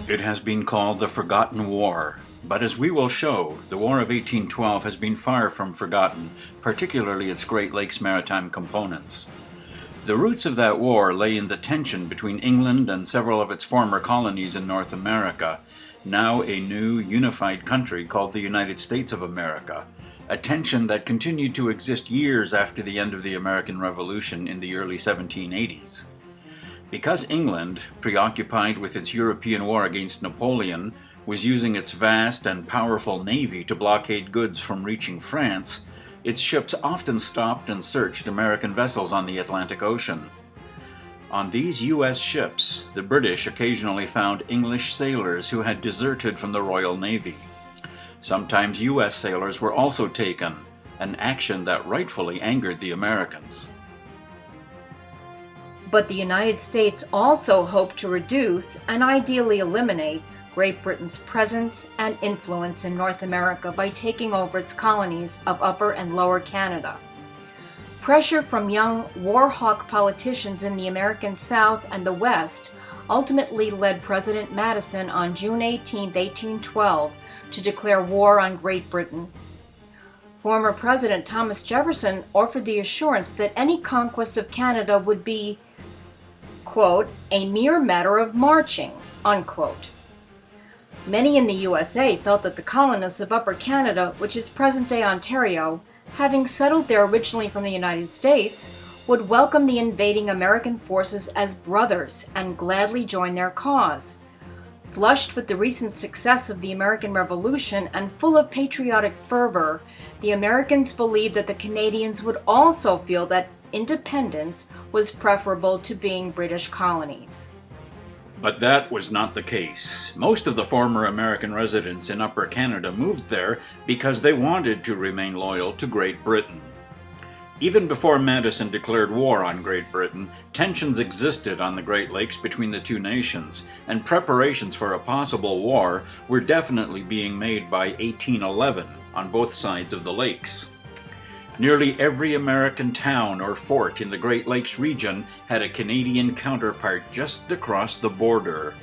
It has been called the Forgotten War, but as we will show, the War of 1812 has been far from forgotten, particularly its Great Lakes maritime components. The roots of that war lay in the tension between England and several of its former colonies in North America, now a new unified country called the United States of America, a tension that continued to exist years after the end of the American Revolution in the early 1780s. Because England, preoccupied with its European war against Napoleon, was using its vast and powerful navy to blockade goods from reaching France, its ships often stopped and searched American vessels on the Atlantic Ocean. On these U.S. ships, the British occasionally found English sailors who had deserted from the Royal Navy. Sometimes U.S. sailors were also taken, an action that rightfully angered the Americans. But the United States also hoped to reduce and ideally eliminate Great Britain's presence and influence in North America by taking over its colonies of Upper and Lower Canada. Pressure from young war hawk politicians in the American South and the West ultimately led President Madison on June 18, 1812, to declare war on Great Britain. Former President Thomas Jefferson offered the assurance that any conquest of Canada would be, quote, a mere matter of marching, unquote. Many in the USA felt that the colonists of Upper Canada, which is present-day Ontario, having settled there originally from the United States, would welcome the invading American forces as brothers and gladly join their cause. Flushed with the recent success of the American Revolution and full of patriotic fervor, the Americans believed that the Canadians would also feel that independence was preferable to being British colonies. But that was not the case. Most of the former American residents in Upper Canada moved there because they wanted to remain loyal to Great Britain. Even before Madison declared war on Great Britain, tensions existed on the Great Lakes between the two nations, and preparations for a possible war were definitely being made by 1811 on both sides of the lakes. Nearly every American town or fort in the Great Lakes region had a Canadian counterpart just across the border.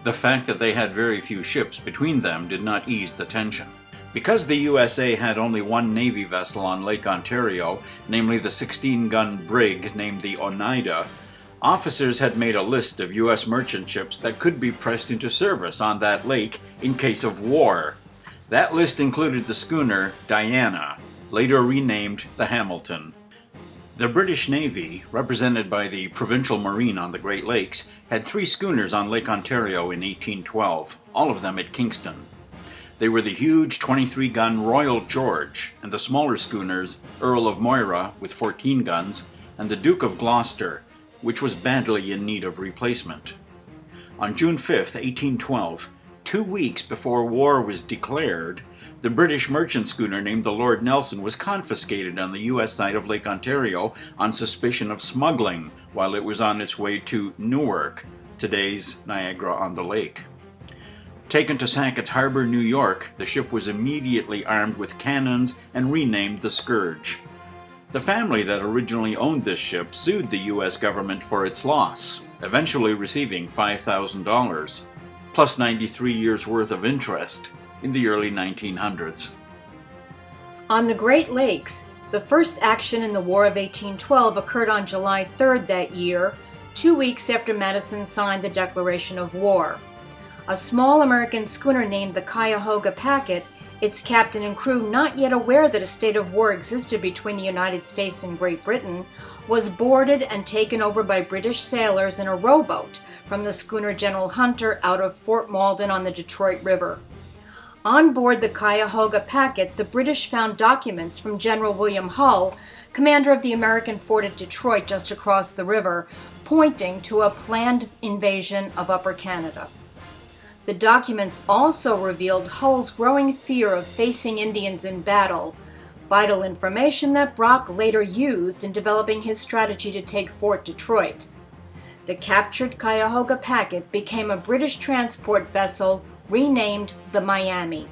The fact that they had very few ships between them did not ease the tension. Because the USA had only one Navy vessel on Lake Ontario, namely the 16-gun brig named the Oneida, officers had made a list of U.S. merchant ships that could be pressed into service on that lake in case of war. That list included the schooner Diana, later renamed the Hamilton. The British Navy, represented by the Provincial Marine on the Great Lakes, had 3 schooners on Lake Ontario in 1812, all of them at Kingston. They were the huge 23-gun Royal George and the smaller schooners Earl of Moira with 14 guns and the Duke of Gloucester, which was badly in need of replacement. On June 5, 1812, 2 weeks before war was declared, the British merchant schooner named the Lord Nelson was confiscated on the U.S. side of Lake Ontario on suspicion of smuggling while it was on its way to Newark, today's Niagara-on-the-Lake. Taken to Sackett's Harbor, New York, the ship was immediately armed with cannons and renamed the Scourge. The family that originally owned this ship sued the U.S. government for its loss, eventually receiving $5,000, plus 93 years' worth of interest in the early 1900s. On the Great Lakes, the first action in the War of 1812 occurred on July 3rd that year, 2 weeks after Madison signed the declaration of war. A small American schooner named the Cuyahoga Packet, its captain and crew not yet aware that a state of war existed between the United States and Great Britain, was boarded and taken over by British sailors in a rowboat from the schooner General Hunter out of Fort Malden on the Detroit River. On board the Cuyahoga Packet, the British found documents from General William Hull, commander of the American fort at Detroit just across the river, pointing to a planned invasion of Upper Canada. The documents also revealed Hull's growing fear of facing Indians in battle, vital information that Brock later used in developing his strategy to take Fort Detroit. The captured Cuyahoga Packet became a British transport vessel renamed the Miami.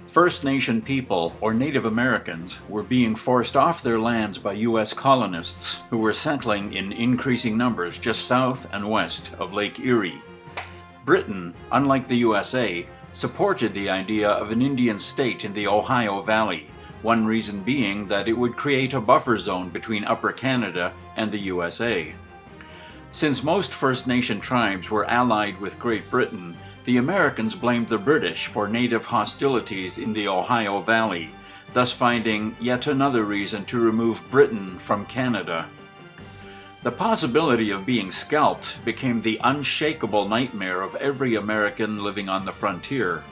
First Nation people, or Native Americans, were being forced off their lands by U.S. colonists who were settling in increasing numbers just south and west of Lake Erie. Britain, unlike the USA, supported the idea of an Indian state in the Ohio Valley, one reason being that it would create a buffer zone between Upper Canada and the USA. Since most First Nation tribes were allied with Great Britain, the Americans blamed the British for native hostilities in the Ohio Valley, thus finding yet another reason to remove Britain from Canada. The possibility of being scalped became the unshakable nightmare of every American living on the frontier.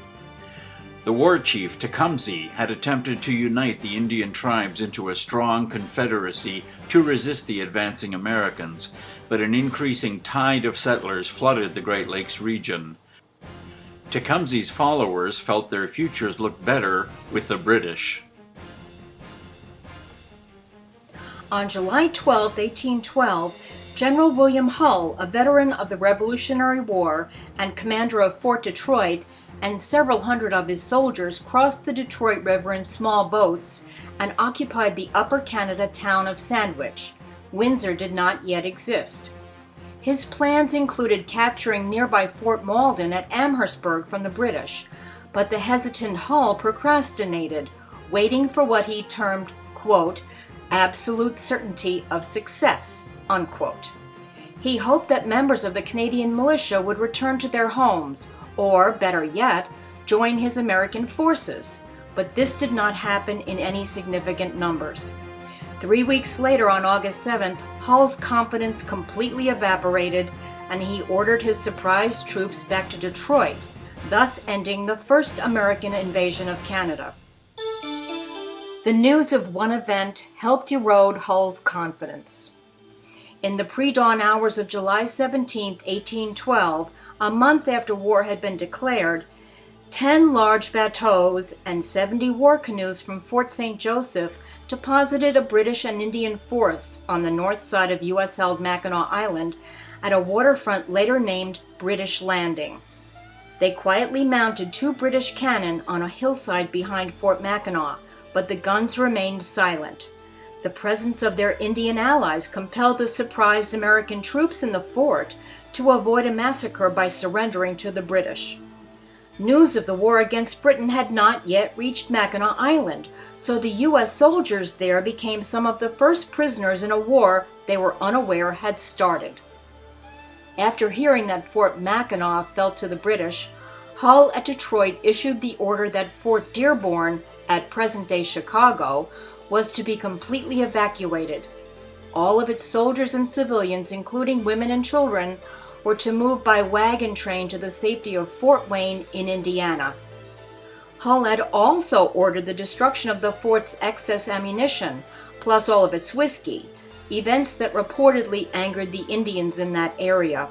The war chief Tecumseh had attempted to unite the Indian tribes into a strong confederacy to resist the advancing Americans, but an increasing tide of settlers flooded the Great Lakes region. Tecumseh's followers felt their futures looked better with the British. On July 12, 1812, General William Hull, a veteran of the Revolutionary War and commander of Fort Detroit, and several hundred of his soldiers crossed the Detroit River in small boats and occupied the Upper Canada town of Sandwich. Windsor did not yet exist. His plans included capturing nearby Fort Malden at Amherstburg from the British, but the hesitant Hull procrastinated, waiting for what he termed, quote, absolute certainty of success, unquote. He hoped that members of the Canadian militia would return to their homes, or, better yet, join his American forces, but this did not happen in any significant numbers. 3 weeks later, on August 7th, Hull's confidence completely evaporated, and he ordered his surprise troops back to Detroit, thus ending the first American invasion of Canada. The news of one event helped erode Hull's confidence. In the pre-dawn hours of July 17, 1812, a month after war had been declared, 10 large bateaux and 70 war canoes from Fort St. Joseph deposited a British and Indian force on the north side of U.S.-held Mackinac Island at a waterfront later named British Landing. They quietly mounted 2 British cannon on a hillside behind Fort Mackinac, but the guns remained silent. The presence of their Indian allies compelled the surprised American troops in the fort to avoid a massacre by surrendering to the British. News of the war against Britain had not yet reached Mackinac Island, so the U.S. soldiers there became some of the first prisoners in a war they were unaware had started. After hearing that Fort Mackinac fell to the British, Hull at Detroit issued the order that Fort Dearborn, at present-day Chicago, was to be completely evacuated. All of its soldiers and civilians, including women and children, were to move by wagon train to the safety of Fort Wayne in Indiana. Hull had also ordered the destruction of the fort's excess ammunition, plus all of its whiskey, events that reportedly angered the Indians in that area.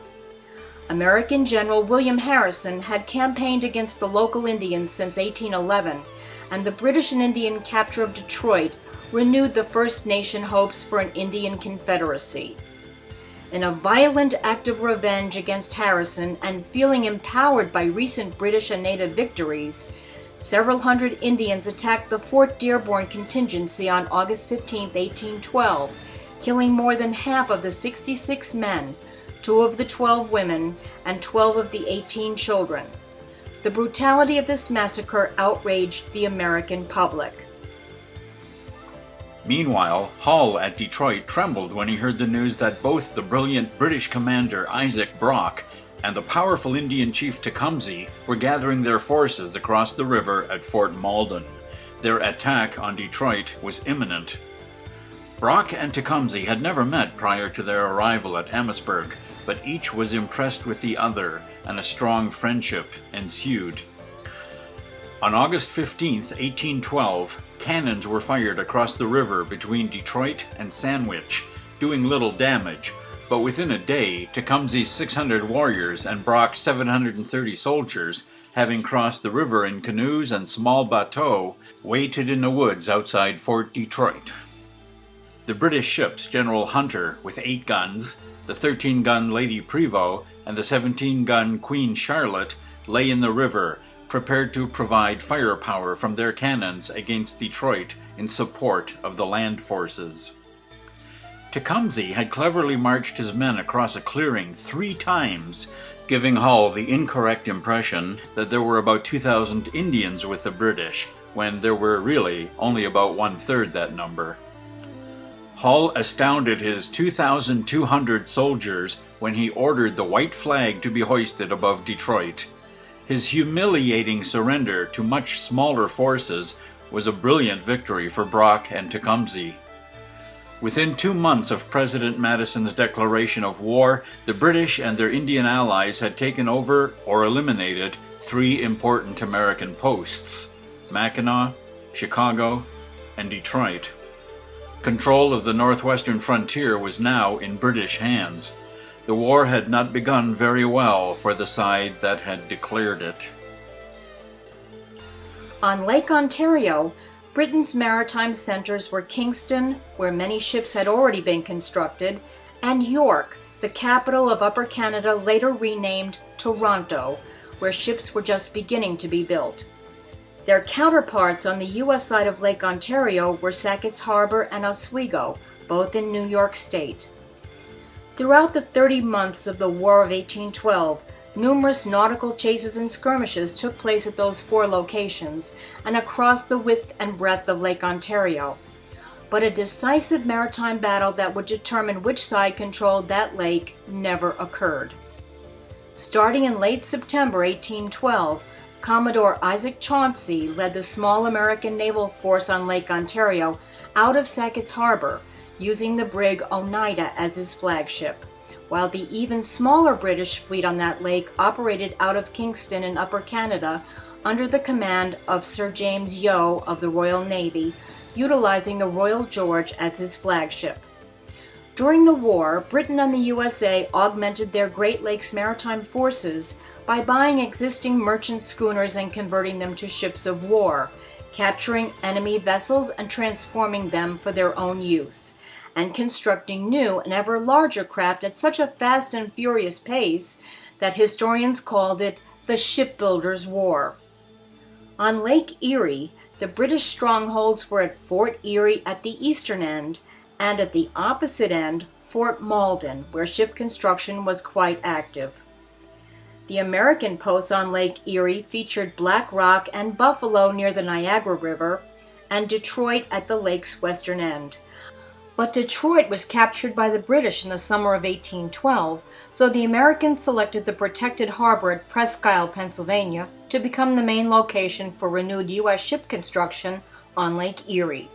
American General William Harrison had campaigned against the local Indians since 1811, and the British and Indian capture of Detroit renewed the First Nation hopes for an Indian confederacy. In a violent act of revenge against Harrison and feeling empowered by recent British and native victories, several hundred Indians attacked the Fort Dearborn contingency on August 15, 1812, killing more than half of the 66 men, 2 of the 12 women, and 12 of the 18 children. The brutality of this massacre outraged the American public. Meanwhile, Hull at Detroit trembled when he heard the news that both the brilliant British commander Isaac Brock and the powerful Indian chief Tecumseh were gathering their forces across the river at Fort Malden. Their attack on Detroit was imminent. Brock and Tecumseh had never met prior to their arrival at Amherstburg, but each was impressed with the other, and a strong friendship ensued. On August 15, 1812, cannons were fired across the river between Detroit and Sandwich, doing little damage, but within a day, Tecumseh's 600 warriors and Brock's 730 soldiers, having crossed the river in canoes and small bateaux, waited in the woods outside Fort Detroit. The British ships General Hunter with 8 guns, the 13-gun Lady Prevost, and the 17-gun Queen Charlotte lay in the river, prepared to provide firepower from their cannons against Detroit in support of the land forces. Tecumseh had cleverly marched his men across a clearing 3 times, giving Hull the incorrect impression that there were about 2,000 Indians with the British, when there were really only about one-third that number. Hull astounded his 2,200 soldiers when he ordered the white flag to be hoisted above Detroit. His humiliating surrender to much smaller forces was a brilliant victory for Brock and Tecumseh. Within 2 months of President Madison's declaration of war, the British and their Indian allies had taken over or eliminated 3 important American posts: Mackinac, Chicago, and Detroit. Control of the northwestern frontier was now in British hands. The war had not begun very well for the side that had declared it. On Lake Ontario, Britain's maritime centers were Kingston, where many ships had already been constructed, and York, the capital of Upper Canada, later renamed Toronto, where ships were just beginning to be built. Their counterparts on the U.S. side of Lake Ontario were Sackett's Harbor and Oswego, both in New York State. Throughout the 30 months of the War of 1812, numerous nautical chases and skirmishes took place at those 4 locations and across the width and breadth of Lake Ontario. But a decisive maritime battle that would determine which side controlled that lake never occurred. Starting in late September 1812, Commodore Isaac Chauncey led the small American naval force on Lake Ontario out of Sackett's Harbor, using the brig Oneida as his flagship, while the even smaller British fleet on that lake operated out of Kingston in Upper Canada under the command of Sir James Yeo of the Royal Navy, utilizing the Royal George as his flagship. During the war, Britain and the USA augmented their Great Lakes maritime forces by buying existing merchant schooners and converting them to ships of war, capturing enemy vessels and transforming them for their own use, and constructing new and ever larger craft at such a fast and furious pace that historians called it the Shipbuilders' War. On Lake Erie, the British strongholds were at Fort Erie at the eastern end, and at the opposite end, Fort Malden, where ship construction was quite active. The American posts on Lake Erie featured Black Rock and Buffalo near the Niagara River, and Detroit at the lake's western end. But Detroit was captured by the British in the summer of 1812, so the Americans selected the protected harbor at Presque Isle, Pennsylvania, to become the main location for renewed U.S. ship construction on Lake Erie.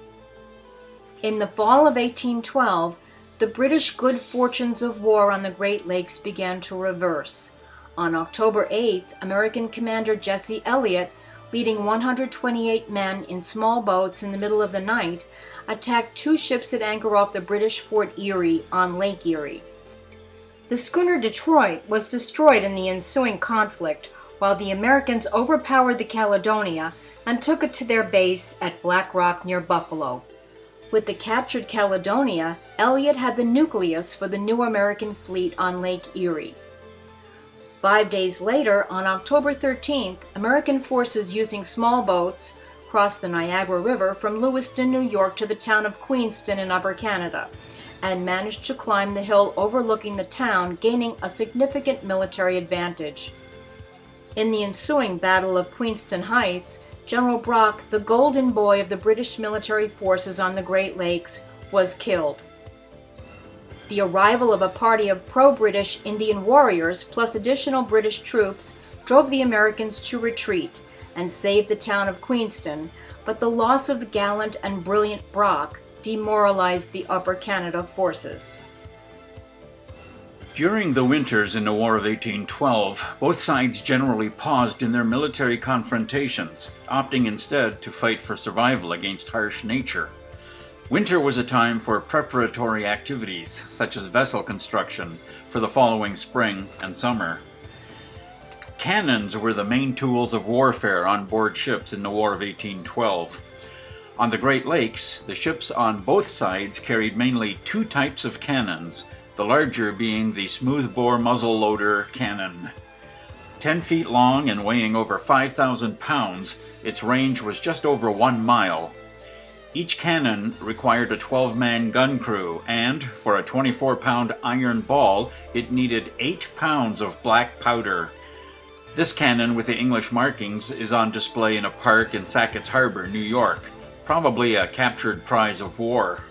In the fall of 1812, the British good fortunes of war on the Great Lakes began to reverse. On October 8th, American commander Jesse Elliott, leading 128 men in small boats in the middle of the night, attacked 2 ships at anchor off the British Fort Erie on Lake Erie. The schooner Detroit was destroyed in the ensuing conflict, while the Americans overpowered the Caledonia and took it to their base at Black Rock near Buffalo. With the captured Caledonia, Elliott had the nucleus for the new American fleet on Lake Erie. 5 days later, on October 13th, American forces using small boats crossed the Niagara River from Lewiston, New York to the town of Queenston in Upper Canada, and managed to climb the hill overlooking the town, gaining a significant military advantage. In the ensuing Battle of Queenston Heights, General Brock, the golden boy of the British military forces on the Great Lakes, was killed. The arrival of a party of pro-British Indian warriors plus additional British troops drove the Americans to retreat and saved the town of Queenston, but the loss of the gallant and brilliant Brock demoralized the Upper Canada forces. During the winters in the War of 1812, both sides generally paused in their military confrontations, opting instead to fight for survival against harsh nature. Winter was a time for preparatory activities, such as vessel construction, for the following spring and summer. Cannons were the main tools of warfare on board ships in the War of 1812. On the Great Lakes, the ships on both sides carried mainly 2 types of cannons, the larger being the smoothbore muzzle-loader cannon. 10 feet long and weighing over 5,000 pounds, its range was just over 1 mile. Each cannon required a 12-man gun crew, and for a 24-pound iron ball, it needed 8 pounds of black powder. This cannon with the English markings is on display in a park in Sackett's Harbor, New York, probably a captured prize of war.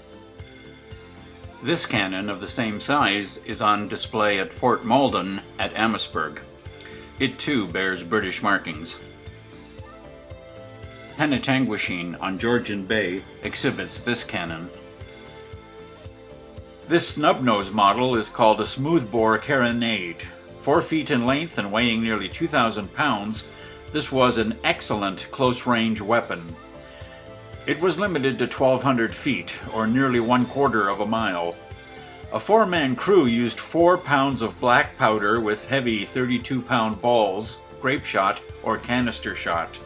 This cannon of the same size is on display at Fort Malden at Amherstburg. It too bears British markings. Penetanguishene on Georgian Bay exhibits this cannon. This snub-nose model is called a smoothbore carronade. 4 feet in length and weighing nearly 2,000 pounds, this was an excellent close-range weapon. It was limited to 1,200 feet, or nearly 1/4 of a mile. A 4-man crew used 4 pounds of black powder with heavy 32-pound balls, grape shot, or canister shot.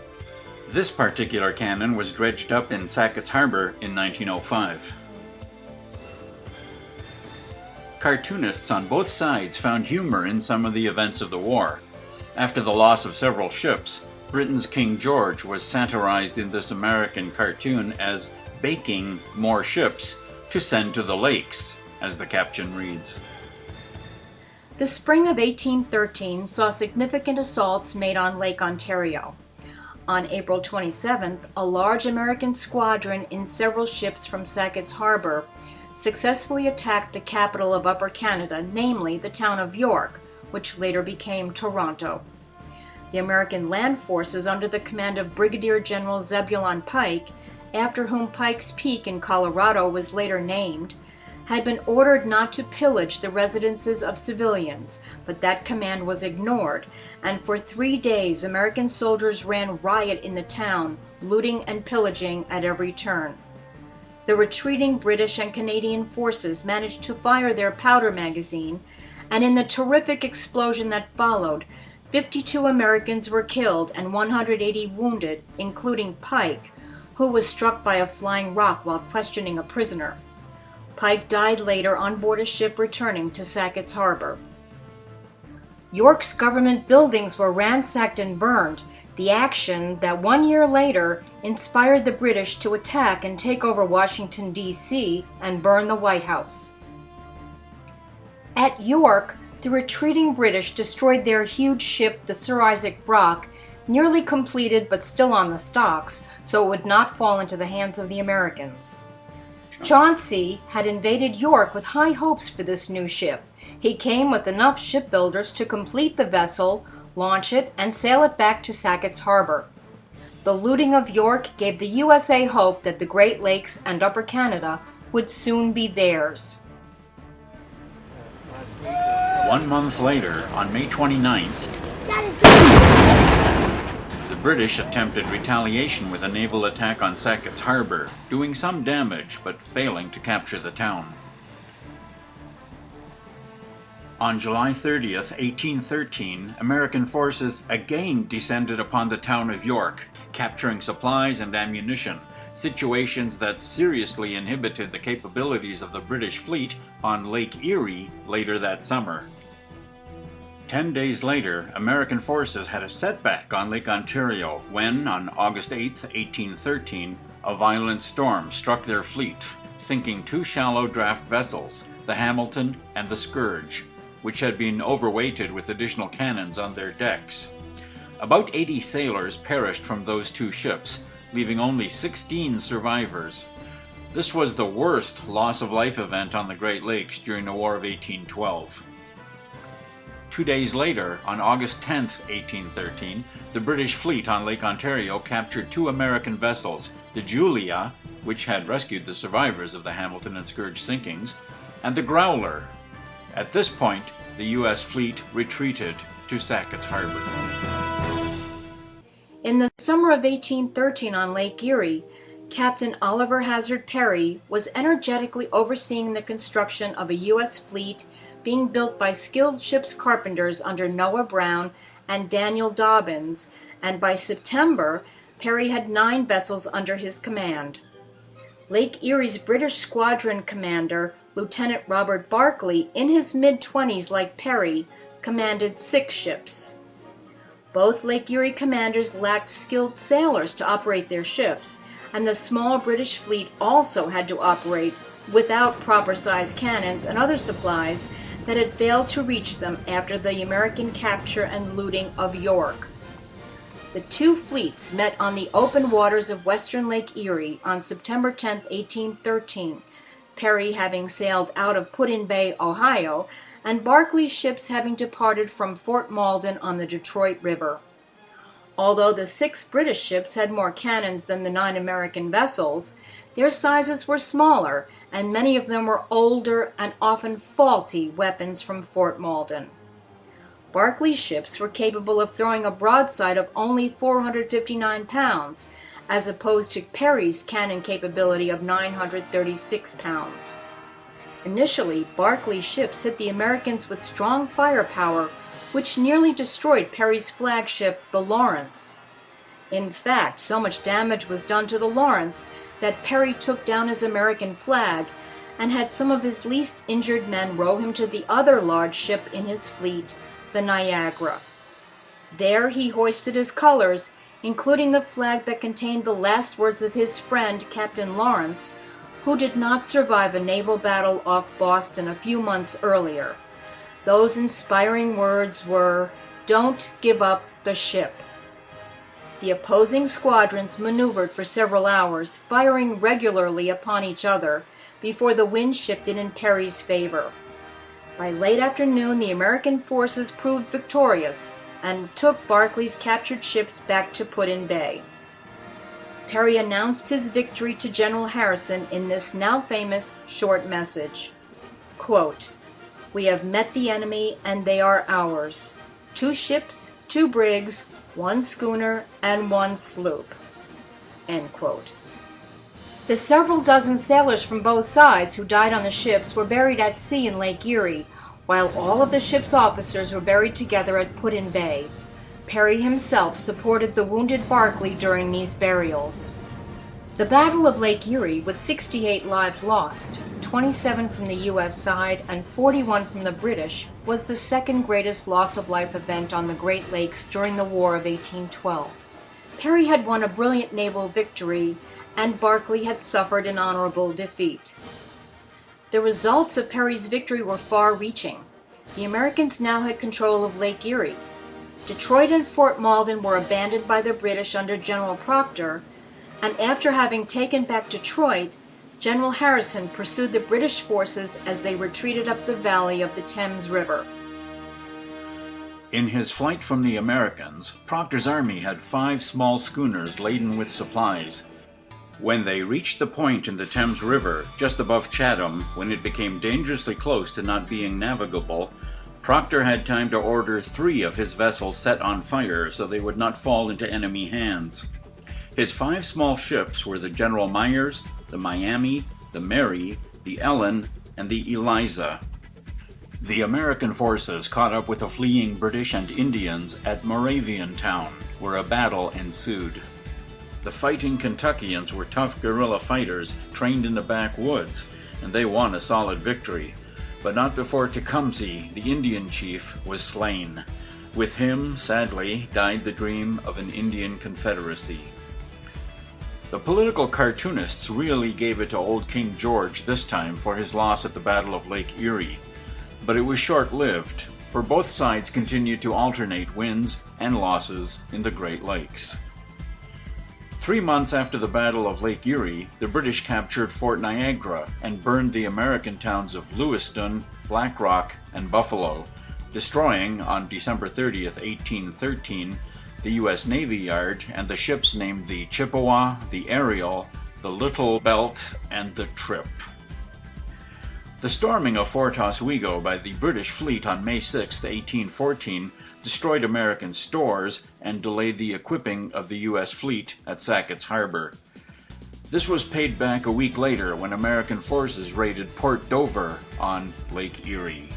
This particular cannon was dredged up in Sackett's Harbor in 1905. Cartoonists on both sides found humor in some of the events of the war. After the loss of several ships, Britain's King George was satirized in this American cartoon as baking more ships to send to the lakes, as the caption reads. The spring of 1813 saw significant assaults made on Lake Ontario. On April 27th, a large American squadron in several ships from Sackett's Harbor successfully attacked the capital of Upper Canada, namely the town of York, which later became Toronto. The American land forces under the command of Brigadier General Zebulon Pike, after whom Pike's Peak in Colorado was later named, had been ordered not to pillage the residences of civilians, but that command was ignored, and for 3 days American soldiers ran riot in the town, looting and pillaging at every turn. The retreating British and Canadian forces managed to fire their powder magazine, and in the terrific explosion that followed, 52 Americans were killed and 180 wounded, including Pike, who was struck by a flying rock while questioning a prisoner. Pike died later on board a ship returning to Sackett's Harbor. York's government buildings were ransacked and burned, the action that 1 year later inspired the British to attack and take over Washington, D.C. and burn the White House. At York, the retreating British destroyed their huge ship, the Sir Isaac Brock, nearly completed but still on the stocks, so it would not fall into the hands of the Americans. Chauncey had invaded York with high hopes for this new ship. He came with enough shipbuilders to complete the vessel, launch it, and sail it back to Sackett's Harbor. The looting of York gave the USA hope that the Great Lakes and Upper Canada would soon be theirs. 1 month later, on May 29th, the British attempted retaliation with a naval attack on Sackett's Harbor, doing some damage but failing to capture the town. On July 30th, 1813, American forces again descended upon the town of York, capturing supplies and ammunition, situations that seriously inhibited the capabilities of the British fleet on Lake Erie later that summer. 10 days later, American forces had a setback on Lake Ontario when, on August 8, 1813, a violent storm struck their fleet, sinking 2 shallow draft vessels, the Hamilton and the Scourge, which had been overweighted with additional cannons on their decks. About 80 sailors perished from those 2 ships, leaving only 16 survivors. This was the worst loss-of-life event on the Great Lakes during the War of 1812. 2 days later, on August 10, 1813, the British fleet on Lake Ontario captured 2 American vessels, the Julia, which had rescued the survivors of the Hamilton and Scourge sinkings, and the Growler. At this point, the U.S. fleet retreated to Sackett's Harbor. In the summer of 1813 on Lake Erie, Captain Oliver Hazard Perry was energetically overseeing the construction of a U.S. fleet being built by skilled ship's carpenters under Noah Brown and Daniel Dobbins, and by September, Perry had 9 vessels under his command. Lake Erie's British squadron commander, Lieutenant Robert Barclay, in his mid-20s like Perry, commanded 6 ships. Both Lake Erie commanders lacked skilled sailors to operate their ships, and the small British fleet also had to operate without proper-sized cannons and other supplies that had failed to reach them after the American capture and looting of York. The two fleets met on the open waters of western Lake Erie on September 10, 1813, Perry having sailed out of Put-in Bay, Ohio, and Barclay's ships having departed from Fort Malden on the Detroit River. Although the 6 British ships had more cannons than the 9 American vessels, their sizes were smaller, and many of them were older and often faulty weapons from Fort Malden. Barclay's ships were capable of throwing a broadside of only 459 pounds, as opposed to Perry's cannon capability of 936 pounds. Initially, Barclay's ships hit the Americans with strong firepower, which nearly destroyed Perry's flagship, the Lawrence. In fact, so much damage was done to the Lawrence that Perry took down his American flag and had some of his least injured men row him to the other large ship in his fleet, the Niagara. There he hoisted his colors, including the flag that contained the last words of his friend, Captain Lawrence, who did not survive a naval battle off Boston a few months earlier. Those inspiring words were, "Don't give up the ship." The opposing squadrons maneuvered for several hours, firing regularly upon each other, before the wind shifted in Perry's favor. By late afternoon, the American forces proved victorious and took Barclay's captured ships back to Put-in Bay. Perry announced his victory to General Harrison in this now famous short message. Quote, "We have met the enemy and they are ours. 2 ships, 2 brigs, 1 schooner, and 1 sloop." End quote. The several dozen sailors from both sides who died on the ships were buried at sea in Lake Erie, while all of the ship's officers were buried together at Put-in Bay. Perry himself supported the wounded Barclay during these burials. The Battle of Lake Erie, with 68 lives lost, 27 from the U.S. side and 41 from the British, was the second greatest loss of life event on the Great Lakes during the War of 1812. Perry had won a brilliant naval victory, and Barclay had suffered an honorable defeat. The results of Perry's victory were far-reaching. The Americans now had control of Lake Erie. Detroit and Fort Malden were abandoned by the British under General Proctor, and after having taken back Detroit, General Harrison pursued the British forces as they retreated up the valley of the Thames River. In his flight from the Americans, Proctor's army had 5 small schooners laden with supplies. When they reached the point in the Thames River, just above Chatham, when it became dangerously close to not being navigable, Proctor had time to order 3 of his vessels set on fire so they would not fall into enemy hands. His 5 small ships were the General Myers, the Miami, the Mary, the Ellen, and the Eliza. The American forces caught up with the fleeing British and Indians at Moravian Town, where a battle ensued. The fighting Kentuckians were tough guerrilla fighters trained in the backwoods, and they won a solid victory. But not before Tecumseh, the Indian chief, was slain. With him, sadly, died the dream of an Indian confederacy. The political cartoonists really gave it to old King George this time for his loss at the Battle of Lake Erie. But it was short-lived, for both sides continued to alternate wins and losses in the Great Lakes. 3 months after the Battle of Lake Erie, the British captured Fort Niagara and burned the American towns of Lewiston, Black Rock, and Buffalo, destroying, on December 30th, 1813, the U.S. Navy Yard and the ships named the Chippewa, the Ariel, the Little Belt, and the Trip. The storming of Fort Oswego by the British fleet on May 6, 1814, destroyed American stores and delayed the equipping of the U.S. fleet at Sackett's Harbor. This was paid back a week later when American forces raided Port Dover on Lake Erie.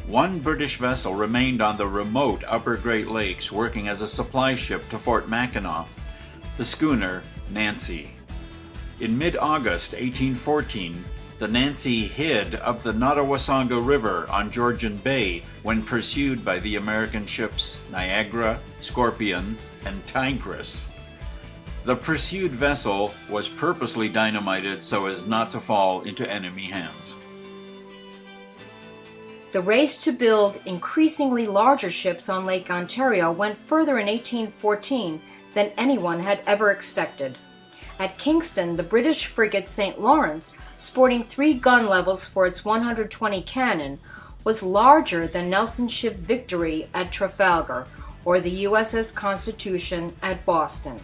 1 British vessel remained on the remote Upper Great Lakes working as a supply ship to Fort Mackinac, the schooner Nancy. In mid-August 1814, the Nancy hid up the Nottawasaga River on Georgian Bay when pursued by the American ships Niagara, Scorpion, and Tigris. The pursued vessel was purposely dynamited so as not to fall into enemy hands. The race to build increasingly larger ships on Lake Ontario went further in 1814 than anyone had ever expected. At Kingston, the British frigate St. Lawrence, sporting 3 gun levels for its 120 cannon, was larger than Nelson's ship Victory at Trafalgar or the USS Constitution at Boston.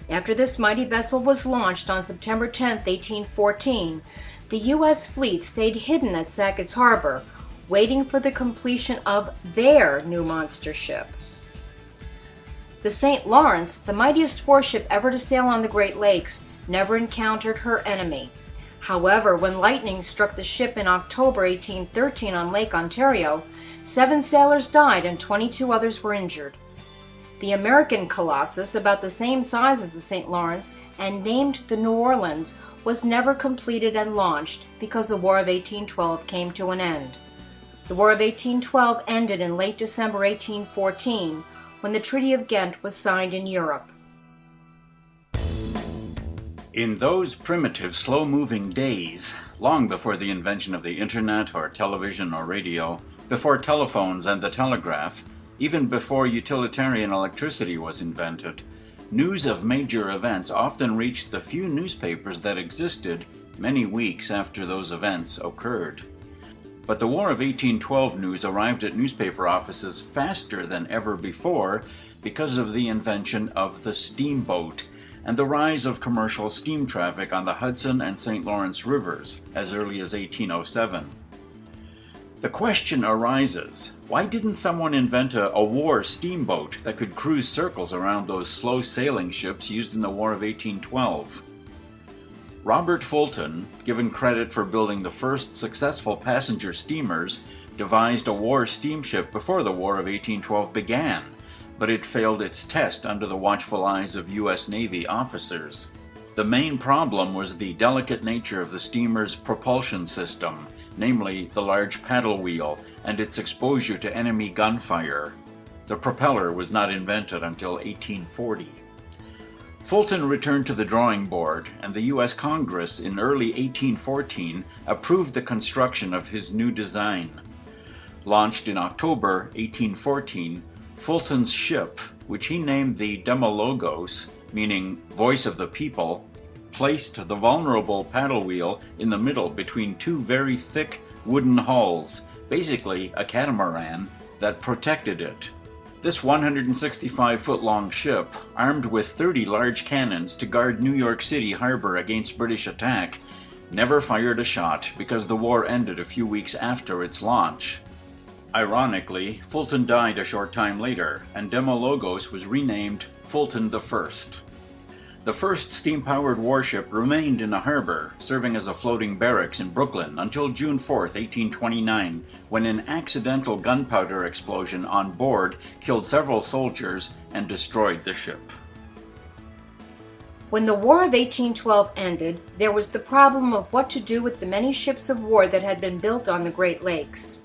After this mighty vessel was launched on September 10, 1814, the U.S. fleet stayed hidden at Sackett's Harbor, waiting for the completion of their new monster ship. The St. Lawrence, the mightiest warship ever to sail on the Great Lakes, never encountered her enemy. However, when lightning struck the ship in October 1813 on Lake Ontario, 7 sailors died and 22 others were injured. The American Colossus, about the same size as the St. Lawrence and named the New Orleans, was never completed and launched because the War of 1812 came to an end. The War of 1812 ended in late December 1814 when the Treaty of Ghent was signed in Europe. In those primitive, slow-moving days, long before the invention of the internet or television or radio, before telephones and the telegraph, even before utilitarian electricity was invented, news of major events often reached the few newspapers that existed many weeks after those events occurred. But the War of 1812 news arrived at newspaper offices faster than ever before because of the invention of the steamboat and the rise of commercial steam traffic on the Hudson and St. Lawrence rivers as early as 1807. The question arises, why didn't someone invent a war steamboat that could cruise circles around those slow sailing ships used in the War of 1812? Robert Fulton, given credit for building the first successful passenger steamers, devised a war steamship before the War of 1812 began, but it failed its test under the watchful eyes of U.S. Navy officers. The main problem was the delicate nature of the steamer's propulsion system, namely the large paddle wheel and its exposure to enemy gunfire. The propeller was not invented until 1840. Fulton returned to the drawing board, and the U.S. Congress in early 1814 approved the construction of his new design. Launched in October 1814, Fulton's ship, which he named the Demologos, meaning voice of the people, placed the vulnerable paddle wheel in the middle between 2 very thick wooden hulls, basically a catamaran, that protected it. This 165-foot-long ship, armed with 30 large cannons to guard New York City harbor against British attack, never fired a shot because the war ended a few weeks after its launch. Ironically, Fulton died a short time later, and Demologos was renamed Fulton I. The first steam-powered warship remained in the harbor, serving as a floating barracks in Brooklyn until June 4, 1829, when an accidental gunpowder explosion on board killed several soldiers and destroyed the ship. When the War of 1812 ended, there was the problem of what to do with the many ships of war that had been built on the Great Lakes.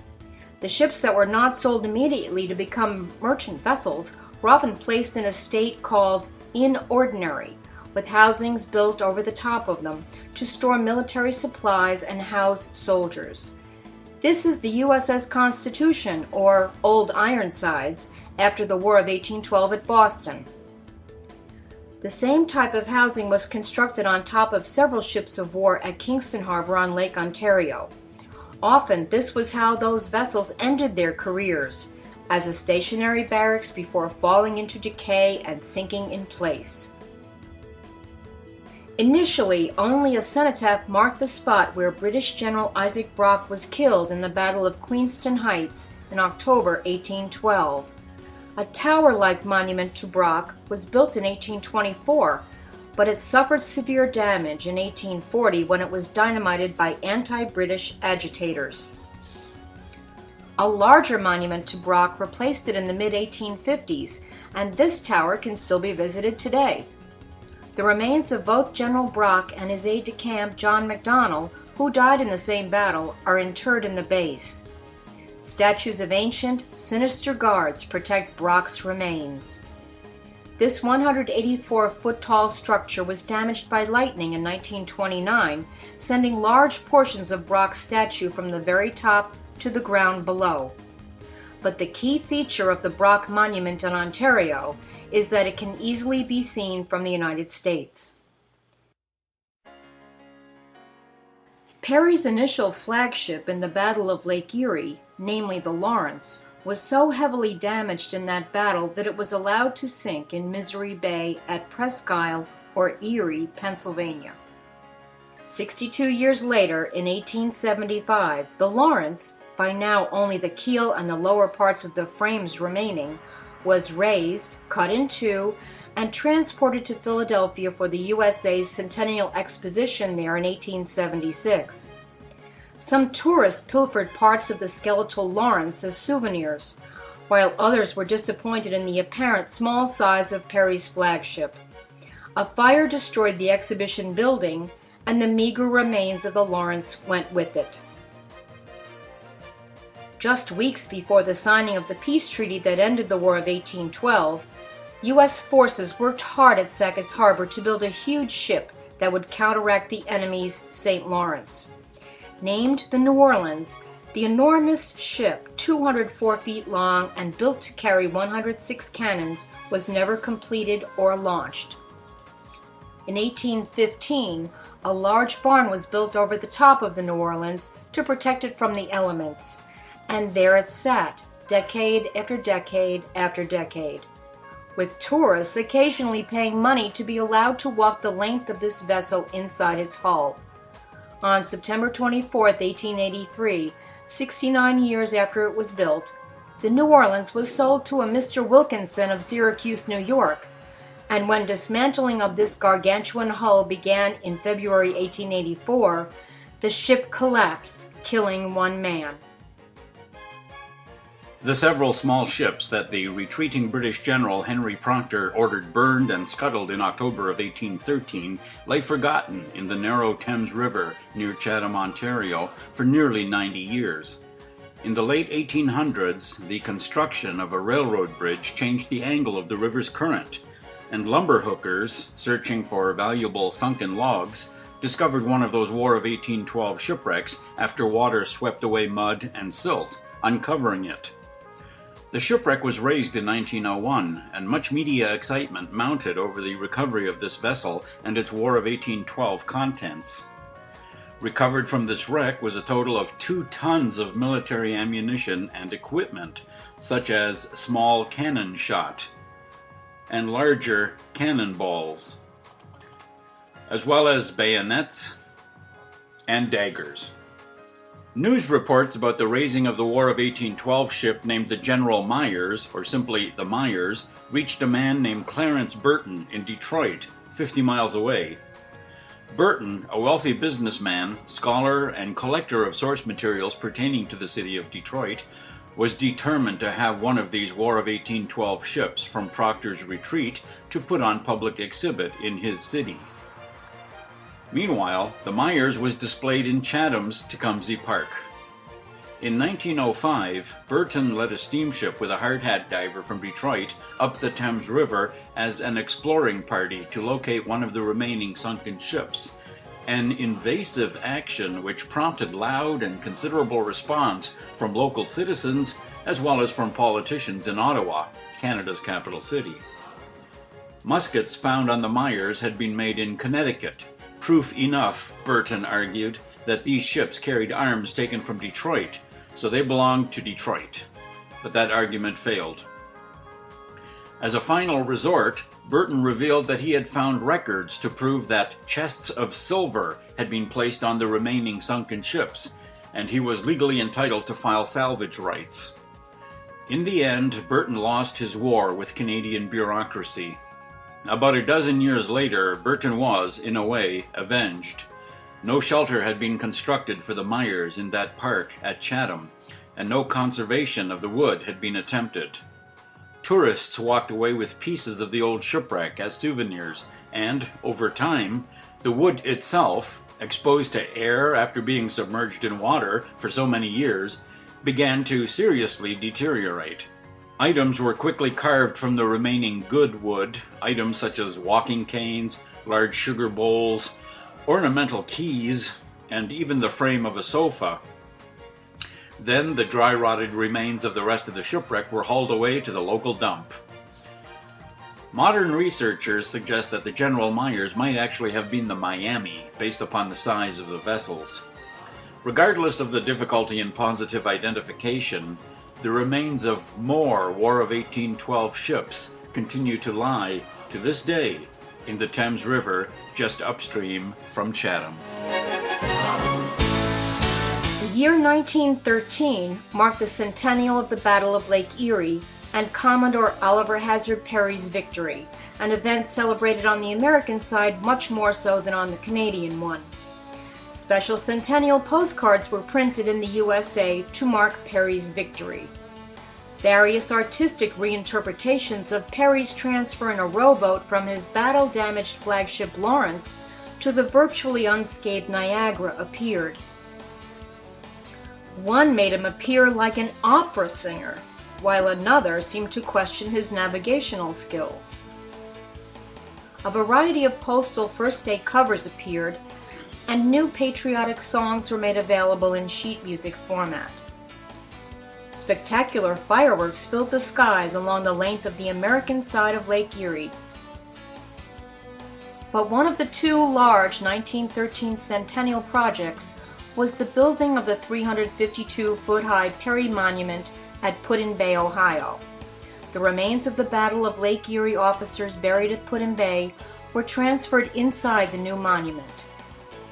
The ships that were not sold immediately to become merchant vessels were often placed in a state called in ordinary, with housings built over the top of them to store military supplies and house soldiers. This is the USS Constitution, or Old Ironsides, after the War of 1812 at Boston. The same type of housing was constructed on top of several ships of war at Kingston Harbor on Lake Ontario. Often, this was how those vessels ended their careers, as a stationary barracks before falling into decay and sinking in place. Initially, only a cenotaph marked the spot where British General Isaac Brock was killed in the Battle of Queenston Heights in October 1812. A tower-like monument to Brock was built in 1824, but it suffered severe damage in 1840 when it was dynamited by anti-British agitators. A larger monument to Brock replaced it in the mid-1850s, and this tower can still be visited today. The remains of both General Brock and his aide-de-camp John McDonnell, who died in the same battle, are interred in the base. Statues of ancient, sinister guards protect Brock's remains. This 184-foot-tall structure was damaged by lightning in 1929, sending large portions of Brock's statue from the very top to the ground below. But the key feature of the Brock Monument in Ontario is that it can easily be seen from the United States. Perry's initial flagship in the Battle of Lake Erie, namely the Lawrence, was so heavily damaged in that battle that it was allowed to sink in Misery Bay at Presque Isle or Erie, Pennsylvania. 62 years later, in 1875, the Lawrence, by now only the keel and the lower parts of the frames remaining, was raised, cut in two, and transported to Philadelphia for the USA's Centennial Exposition there in 1876. Some tourists pilfered parts of the skeletal Lawrence as souvenirs, while others were disappointed in the apparent small size of Perry's flagship. A fire destroyed the exhibition building, and the meager remains of the Lawrence went with it. Just weeks before the signing of the peace treaty that ended the War of 1812, U.S. forces worked hard at Sackett's Harbor to build a huge ship that would counteract the enemy's St. Lawrence. Named the New Orleans, the enormous ship, 204 feet long and built to carry 106 cannons, was never completed or launched. In 1815, a large barn was built over the top of the New Orleans to protect it from the elements, and there it sat, decade after decade after decade, with tourists occasionally paying money to be allowed to walk the length of this vessel inside its hull. On September 24, 1883, 69 years after it was built, the New Orleans was sold to a Mr. Wilkinson of Syracuse, New York, and when dismantling of this gargantuan hull began in February 1884, the ship collapsed, killing one man. The several small ships that the retreating British General Henry Proctor ordered burned and scuttled in October of 1813 lay forgotten in the narrow Thames River near Chatham, Ontario, for nearly 90 years. In the late 1800s, the construction of a railroad bridge changed the angle of the river's current, and lumber hookers, searching for valuable sunken logs, discovered one of those War of 1812 shipwrecks after water swept away mud and silt, uncovering it. The shipwreck was raised in 1901, and much media excitement mounted over the recovery of this vessel and its War of 1812 contents. Recovered from this wreck was a total of 2 tons of military ammunition and equipment, such as small cannon shot and larger cannonballs, as well as bayonets and daggers. News reports about the raising of the War of 1812 ship named the General Myers, or simply the Myers, reached a man named Clarence Burton in Detroit, 50 miles away. Burton, a wealthy businessman, scholar, and collector of source materials pertaining to the city of Detroit, was determined to have one of these War of 1812 ships from Proctor's retreat to put on public exhibit in his city. Meanwhile, the Myers was displayed in Chatham's Tecumseh Park. In 1905, Burton led a steamship with a hard hat diver from Detroit up the Thames River as an exploring party to locate one of the remaining sunken ships, an invasive action which prompted loud and considerable response from local citizens as well as from politicians in Ottawa, Canada's capital city. Muskets found on the Myers had been made in Connecticut. Proof enough, Burton argued, that these ships carried arms taken from Detroit, so they belonged to Detroit. But that argument failed. As a final resort, Burton revealed that he had found records to prove that chests of silver had been placed on the remaining sunken ships, and he was legally entitled to file salvage rights. In the end, Burton lost his war with Canadian bureaucracy. About a dozen years later, Burton was, in a way, avenged. No shelter had been constructed for the Myers in that park at Chatham, and no conservation of the wood had been attempted. Tourists walked away with pieces of the old shipwreck as souvenirs, and, over time, the wood itself, exposed to air after being submerged in water for so many years, began to seriously deteriorate. Items were quickly carved from the remaining good wood, items such as walking canes, large sugar bowls, ornamental keys, and even the frame of a sofa. Then the dry rotted remains of the rest of the shipwreck were hauled away to the local dump. Modern researchers suggest that the General Myers might actually have been the Miami, based upon the size of the vessels. Regardless of the difficulty in positive identification, the remains of more War of 1812 ships continue to lie, to this day, in the Thames River just upstream from Chatham. The year 1913 marked the centennial of the Battle of Lake Erie and Commodore Oliver Hazard Perry's victory, an event celebrated on the American side much more so than on the Canadian one. Special centennial postcards were printed in the USA to mark Perry's victory. Various artistic reinterpretations of Perry's transfer in a rowboat from his battle-damaged flagship Lawrence to the virtually unscathed Niagara appeared. One made him appear like an opera singer, while another seemed to question his navigational skills. A variety of postal first-day covers appeared, and new patriotic songs were made available in sheet music format. Spectacular fireworks filled the skies along the length of the American side of Lake Erie. But one of the two large 1913 centennial projects was the building of the 352-foot-high Perry Monument at Put-in-Bay, Ohio. The remains of the Battle of Lake Erie officers buried at Put-in-Bay were transferred inside the new monument.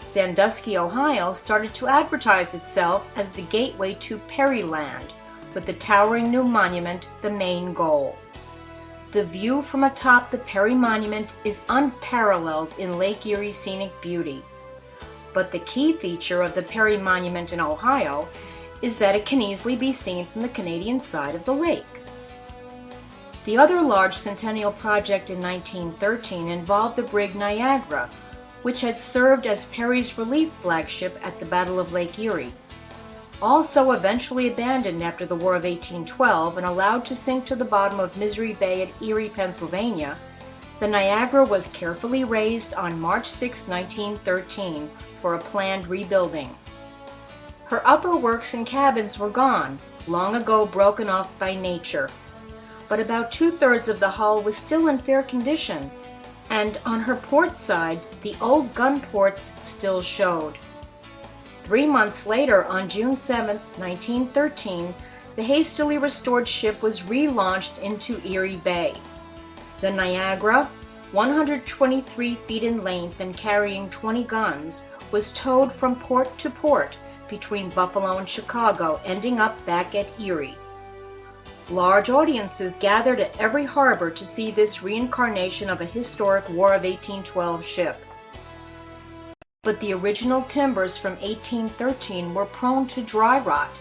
Sandusky, Ohio started to advertise itself as the gateway to Perryland, with the towering new monument the main goal. The view from atop the Perry Monument is unparalleled in Lake Erie's scenic beauty. But the key feature of the Perry Monument in Ohio is that it can easily be seen from the Canadian side of the lake. The other large centennial project in 1913 involved the brig Niagara, which had served as Perry's relief flagship at the Battle of Lake Erie. Also eventually abandoned after the War of 1812 and allowed to sink to the bottom of Misery Bay at Erie, Pennsylvania, the Niagara was carefully raised on March 6, 1913 for a planned rebuilding. Her upper works and cabins were gone, long ago broken off by nature, but about two-thirds of the hull was still in fair condition, and on her port side, the old gun ports still showed. 3 months later, on June 7, 1913, the hastily restored ship was relaunched into Erie Bay. The Niagara, 123 feet in length and carrying 20 guns, was towed from port to port between Buffalo and Chicago, ending up back at Erie. Large audiences gathered at every harbor to see this reincarnation of a historic War of 1812 ship. But the original timbers from 1813 were prone to dry rot,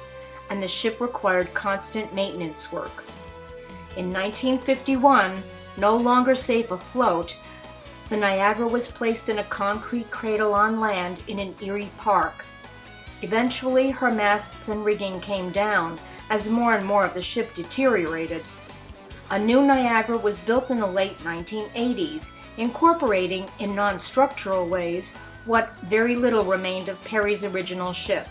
and the ship required constant maintenance work. In 1951, no longer safe afloat, the Niagara was placed in a concrete cradle on land in an Erie park. Eventually, her masts and rigging came down as more and more of the ship deteriorated. A new Niagara was built in the late 1980s, incorporating in non-structural ways what very little remained of Perry's original ship.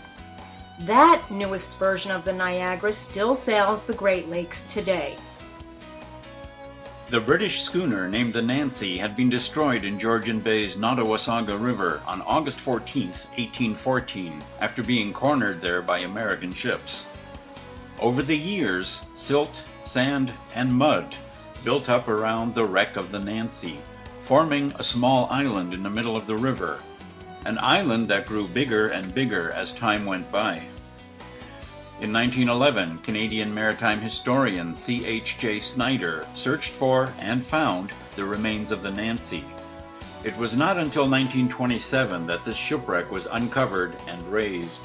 That newest version of the Niagara still sails the Great Lakes today. The British schooner named the Nancy had been destroyed in Georgian Bay's Nottawasaga River on August 14, 1814, after being cornered there by American ships. Over the years, silt, sand, and mud built up around the wreck of the Nancy, forming a small island in the middle of the river, an island that grew bigger and bigger as time went by. In 1911, Canadian maritime historian C.H.J. Snyder searched for and found the remains of the Nancy. It was not until 1927 that this shipwreck was uncovered and raised.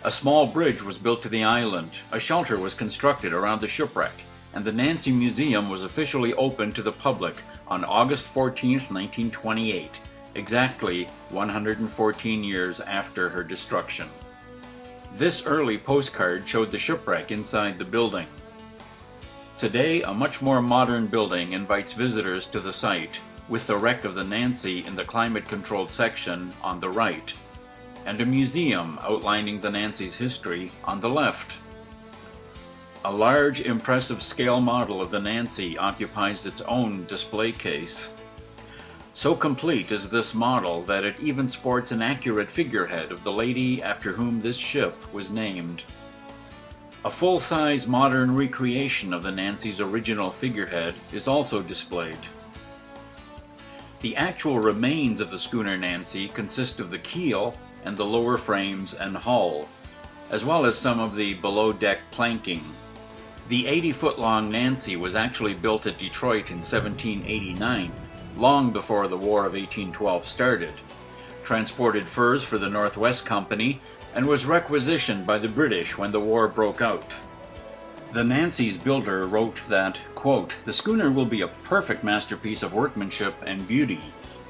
A small bridge was built to the island, a shelter was constructed around the shipwreck, and the Nancy Museum was officially opened to the public on August 14, 1928, exactly 114 years after her destruction. This early postcard showed the shipwreck inside the building. Today, a much more modern building invites visitors to the site, with the wreck of the Nancy in the climate-controlled section on the right, and a museum outlining the Nancy's history on the left. A large, impressive scale model of the Nancy occupies its own display case. So complete is this model that it even sports an accurate figurehead of the lady after whom this ship was named. A full-size modern recreation of the Nancy's original figurehead is also displayed. The actual remains of the schooner Nancy consist of the keel and the lower frames and hull, as well as some of the below-deck planking. The 80-foot-long Nancy was actually built at Detroit in 1789, long before the War of 1812 started, transported furs for the Northwest Company, and was requisitioned by the British when the war broke out. The Nancy's builder wrote that, quote, "The schooner will be a perfect masterpiece of workmanship and beauty.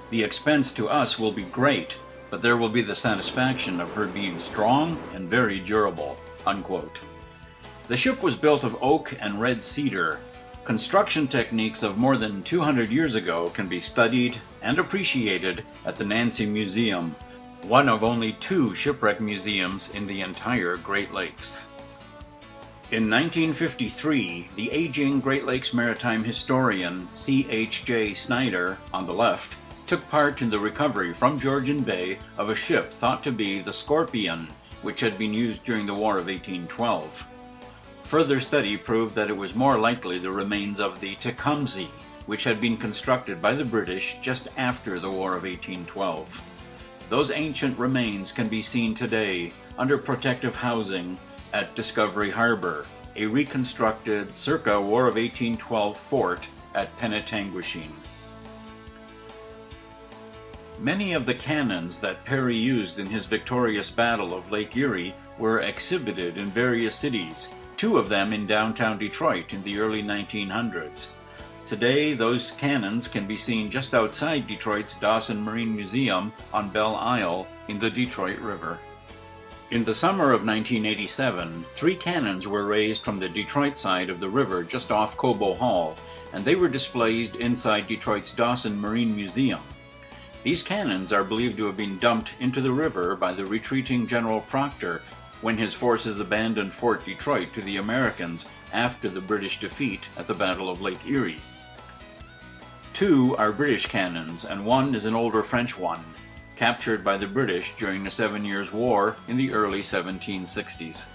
The expense to us will be great, but there will be the satisfaction of her being strong and very durable," unquote. The ship was built of oak and red cedar. Construction techniques of more than 200 years ago can be studied and appreciated at the Nancy Museum, one of only 2 shipwreck museums in the entire Great Lakes. In 1953, the aging Great Lakes maritime historian C.H.J. Snyder, on the left, took part in the recovery from Georgian Bay of a ship thought to be the Scorpion, which had been used during the War of 1812. Further study proved that it was more likely the remains of the Tecumseh, which had been constructed by the British just after the War of 1812. Those ancient remains can be seen today under protective housing at Discovery Harbor, a reconstructed circa War of 1812 fort at Penetanguishene. Many of the cannons that Perry used in his victorious battle of Lake Erie were exhibited in various cities, 2 of them in downtown Detroit in the early 1900s. Today, those cannons can be seen just outside Detroit's Dawson Marine Museum on Belle Isle in the Detroit River. In the summer of 1987, 3 cannons were raised from the Detroit side of the river just off Cobo Hall, and they were displayed inside Detroit's Dawson Marine Museum. These cannons are believed to have been dumped into the river by the retreating General Proctor when his forces abandoned Fort Detroit to the Americans after the British defeat at the Battle of Lake Erie. 2 are British cannons, and 1 is an older French one, captured by the British during the 7 Years' War in the early 1760s.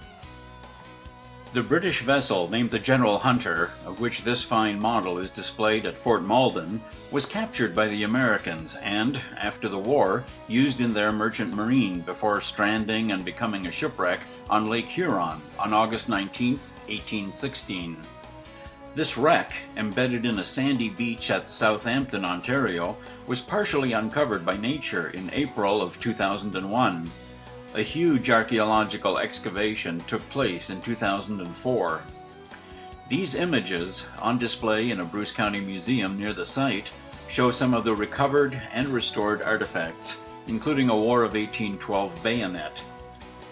The British vessel named the General Hunter, of which this fine model is displayed at Fort Malden, was captured by the Americans and, after the war, used in their merchant marine before stranding and becoming a shipwreck on Lake Huron on August 19, 1816. This wreck, embedded in a sandy beach at Southampton, Ontario, was partially uncovered by nature in April of 2001. A huge archaeological excavation took place in 2004. These images, on display in a Bruce County museum near the site, show some of the recovered and restored artifacts, including a War of 1812 bayonet,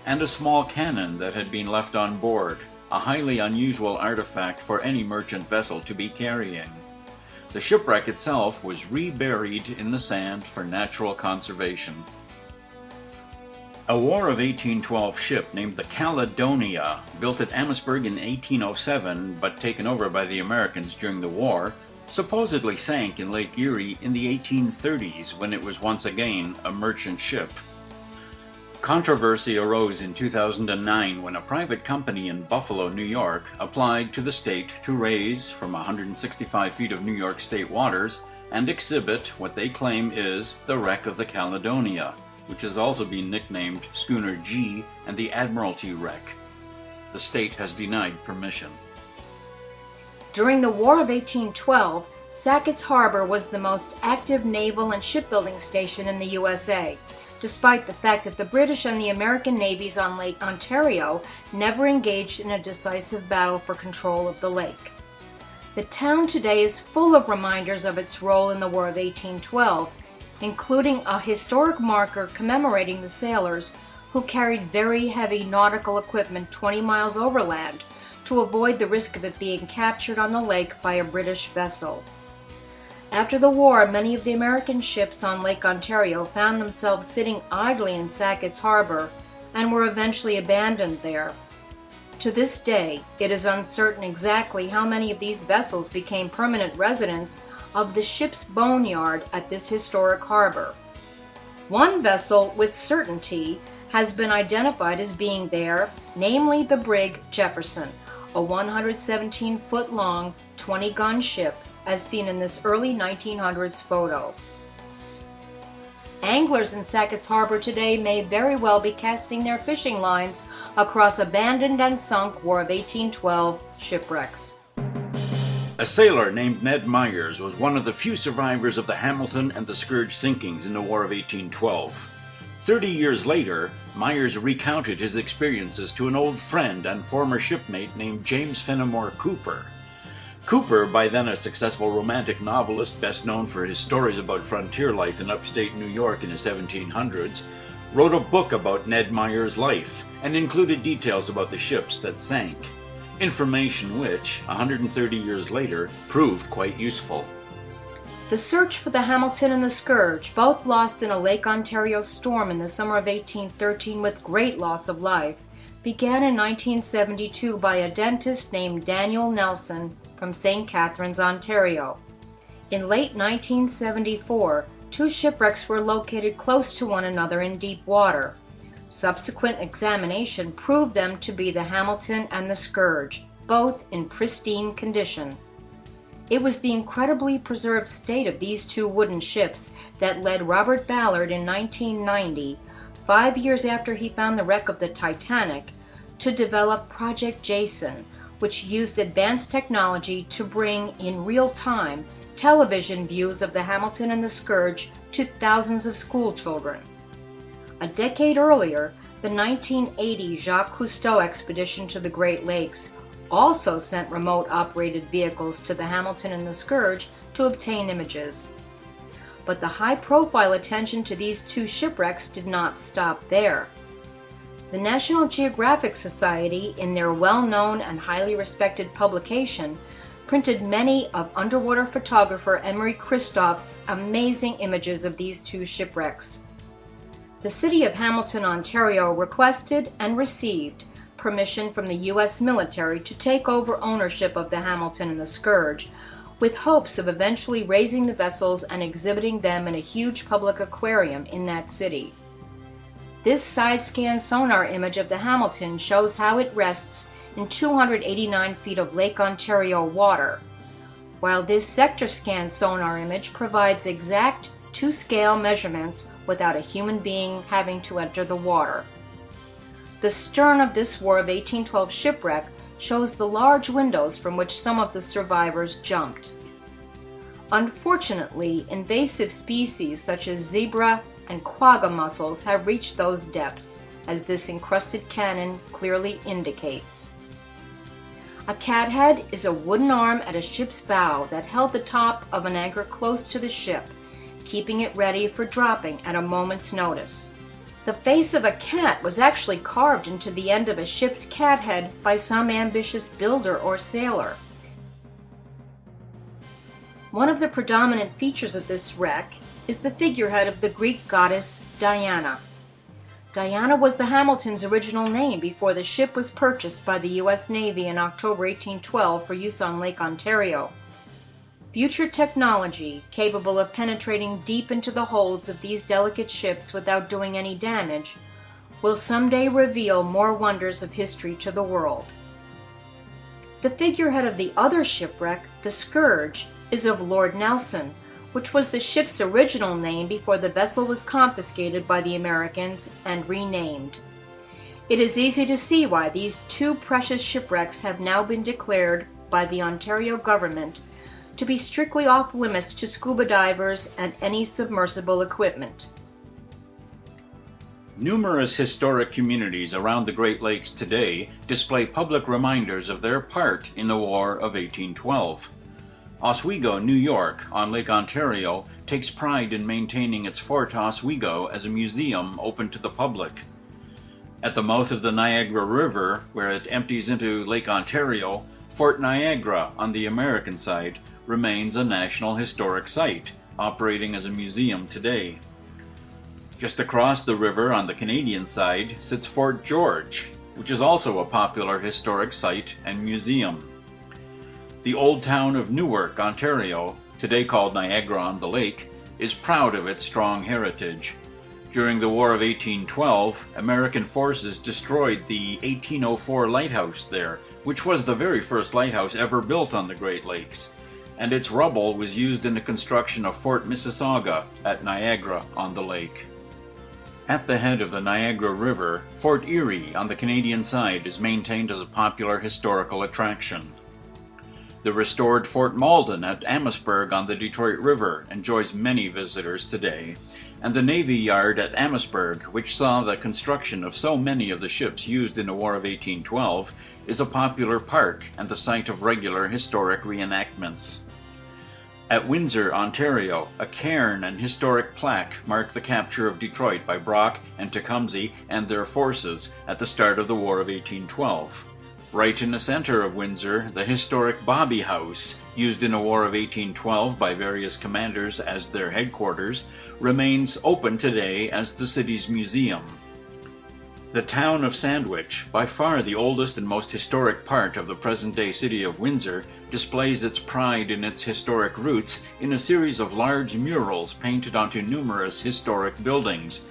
and a small cannon that had been left on board, a highly unusual artifact for any merchant vessel to be carrying. The shipwreck itself was reburied in the sand for natural conservation. A War of 1812 ship named the Caledonia, built at Amherstburg in 1807 but taken over by the Americans during the war, supposedly sank in Lake Erie in the 1830s when it was once again a merchant ship. Controversy arose in 2009 when a private company in Buffalo, New York, applied to the state to raise from 165 feet of New York state waters and exhibit what they claim is the wreck of the Caledonia, which has also been nicknamed Schooner G and the Admiralty Wreck. The state has denied permission. During the War of 1812, Sackett's Harbor was the most active naval and shipbuilding station in the USA, despite the fact that the British and the American navies on Lake Ontario never engaged in a decisive battle for control of the lake. The town today is full of reminders of its role in the War of 1812, including a historic marker commemorating the sailors who carried very heavy nautical equipment 20 miles overland to avoid the risk of it being captured on the lake by a British vessel. After the war, many of the American ships on Lake Ontario found themselves sitting idly in Sackett's Harbor and were eventually abandoned there. To this day, it is uncertain exactly how many of these vessels became permanent residents of the ship's boneyard at this historic harbor. One vessel with certainty has been identified as being there, namely the brig Jefferson, a 117-foot-long, 20-gun ship, as seen in this early 1900s photo. Anglers in Sackett's Harbor today may very well be casting their fishing lines across abandoned and sunk War of 1812 shipwrecks. A sailor named Ned Myers was one of the few survivors of the Hamilton and the Scourge sinkings in the War of 1812. 30 years later, Myers recounted his experiences to an old friend and former shipmate named James Fenimore Cooper. Cooper, by then a successful romantic novelist best known for his stories about frontier life in upstate New York in the 1700s, wrote a book about Ned Myers' life and included details about the ships that sank, information which, 130 years later, proved quite useful. The search for the Hamilton and the Scourge, both lost in a Lake Ontario storm in the summer of 1813 with great loss of life, began in 1972 by a dentist named Daniel Nelson from St. Catharines, Ontario. In late 1974, two shipwrecks were located close to one another in deep water. Subsequent examination proved them to be the Hamilton and the Scourge, both in pristine condition. It was the incredibly preserved state of these two wooden ships that led Robert Ballard in 1990, 5 years after he found the wreck of the Titanic, to develop Project Jason, which used advanced technology to bring in real time television views of the Hamilton and the Scourge to thousands of school children. A decade earlier, the 1980 Jacques Cousteau expedition to the Great Lakes also sent remote-operated vehicles to the Hamilton and the Scourge to obtain images. But the high-profile attention to these two shipwrecks did not stop there. The National Geographic Society, in their well-known and highly respected publication, printed many of underwater photographer Emery Kristoff's amazing images of these two shipwrecks. The city of Hamilton, Ontario requested and received permission from the U.S. military to take over ownership of the Hamilton and the Scourge, with hopes of eventually raising the vessels and exhibiting them in a huge public aquarium in that city. This side-scan sonar image of the Hamilton shows how it rests in 289 feet of Lake Ontario water, while this sector scan sonar image provides exact to-scale measurements without a human being having to enter the water. The stern of this War of 1812 shipwreck shows the large windows from which some of the survivors jumped. Unfortunately, invasive species such as zebra and quagga mussels have reached those depths, as this encrusted cannon clearly indicates. A cathead is a wooden arm at a ship's bow that held the top of an anchor close to the ship, keeping it ready for dropping at a moment's notice. The face of a cat was actually carved into the end of a ship's cathead by some ambitious builder or sailor. One of the predominant features of this wreck is the figurehead of the Greek goddess Diana. Diana was the Hamilton's original name before the ship was purchased by the U.S. Navy in October 1812 for use on Lake Ontario. Future technology, capable of penetrating deep into the holds of these delicate ships without doing any damage, will someday reveal more wonders of history to the world. The figurehead of the other shipwreck, the Scourge, is of Lord Nelson, which was the ship's original name before the vessel was confiscated by the Americans and renamed. It is easy to see why these two precious shipwrecks have now been declared by the Ontario government to be strictly off limits to scuba divers and any submersible equipment. Numerous historic communities around the Great Lakes today display public reminders of their part in the War of 1812. Oswego, New York, on Lake Ontario, takes pride in maintaining its Fort Oswego as a museum open to the public. At the mouth of the Niagara River, where it empties into Lake Ontario, Fort Niagara on the American side remains a National Historic Site, operating as a museum today. Just across the river on the Canadian side sits Fort George, which is also a popular historic site and museum. The old town of Newark, Ontario, today called Niagara-on-the-Lake, is proud of its strong heritage. During the War of 1812, American forces destroyed the 1804 lighthouse there, which was the very first lighthouse ever built on the Great Lakes, and its rubble was used in the construction of Fort Mississauga at Niagara-on-the-Lake. At the head of the Niagara River, Fort Erie on the Canadian side is maintained as a popular historical attraction. The restored Fort Malden at Amherstburg on the Detroit River enjoys many visitors today, and the Navy Yard at Amherstburg, which saw the construction of so many of the ships used in the War of 1812, is a popular park and the site of regular historic reenactments. At Windsor, Ontario, a cairn and historic plaque mark the capture of Detroit by Brock and Tecumseh and their forces at the start of the War of 1812. Right in the center of Windsor, the historic Bobby House, used in the War of 1812 by various commanders as their headquarters, remains open today as the city's museum. The town of Sandwich, by far the oldest and most historic part of the present-day city of Windsor, displays its pride in its historic roots in a series of large murals painted onto numerous historic buildings,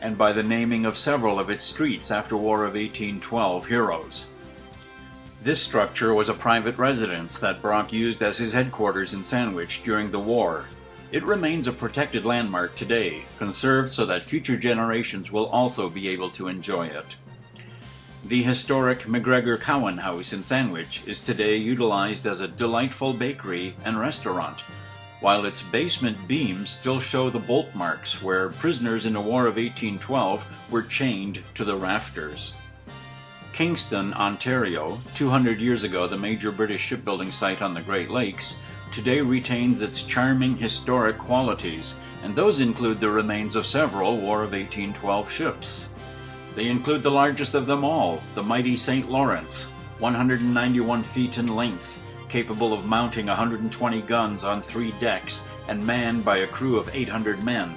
and by the naming of several of its streets after War of 1812 heroes. This structure was a private residence that Brock used as his headquarters in Sandwich during the war. It remains a protected landmark today, conserved so that future generations will also be able to enjoy it. The historic McGregor Cowan House in Sandwich is today utilized as a delightful bakery and restaurant, while its basement beams still show the bolt marks where prisoners in the War of 1812 were chained to the rafters. Kingston, Ontario, 200 years ago the major British shipbuilding site on the Great Lakes, today retains its charming historic qualities, and those include the remains of several War of 1812 ships. They include the largest of them all, the mighty St. Lawrence, 191 feet in length, capable of mounting 120 guns on 3 decks and manned by a crew of 800 men.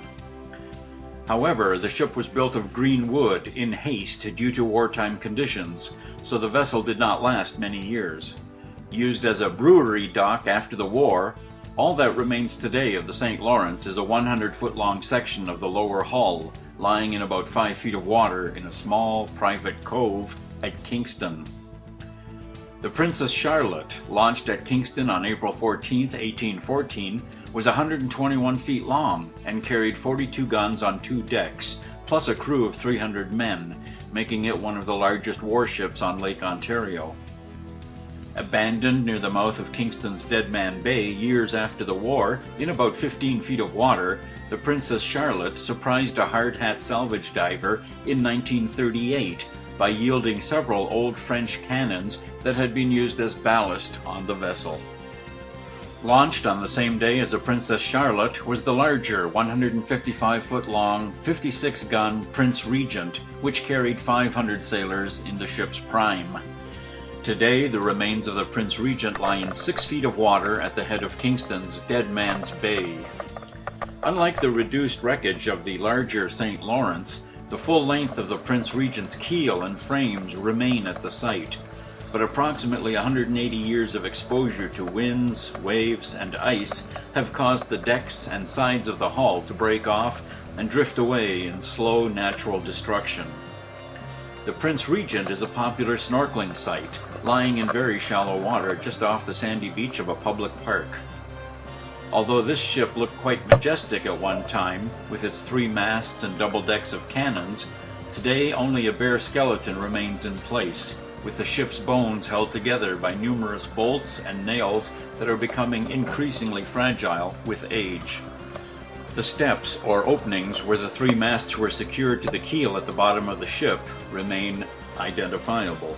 However, the ship was built of green wood in haste due to wartime conditions, so the vessel did not last many years. Used as a brewery dock after the war, all that remains today of the St. Lawrence is a 100-foot-long section of the lower hull, lying in about 5 feet of water in a small private cove at Kingston. The Princess Charlotte, launched at Kingston on April 14, 1814, was 121 feet long and carried 42 guns on 2 decks, plus a crew of 300 men, making it one of the largest warships on Lake Ontario. Abandoned near the mouth of Kingston's Dead Man Bay years after the war, in about 15 feet of water, the Princess Charlotte surprised a hardhat salvage diver in 1938 by yielding several old French cannons that had been used as ballast on the vessel. Launched on the same day as the Princess Charlotte was the larger 155-foot-long, 56-gun Prince Regent, which carried 500 sailors in the ship's prime. Today, the remains of the Prince Regent lie in 6 feet of water at the head of Kingston's Dead Man's Bay. Unlike the reduced wreckage of the larger St. Lawrence, the full length of the Prince Regent's keel and frames remain at the site, but approximately 180 years of exposure to winds, waves, and ice have caused the decks and sides of the hull to break off and drift away in slow natural destruction. The Prince Regent is a popular snorkeling site, lying in very shallow water just off the sandy beach of a public park. Although this ship looked quite majestic at one time, with its 3 masts and double decks of cannons, today only a bare skeleton remains in place, with the ship's bones held together by numerous bolts and nails that are becoming increasingly fragile with age. The steps, or openings, where the 3 masts were secured to the keel at the bottom of the ship remain identifiable.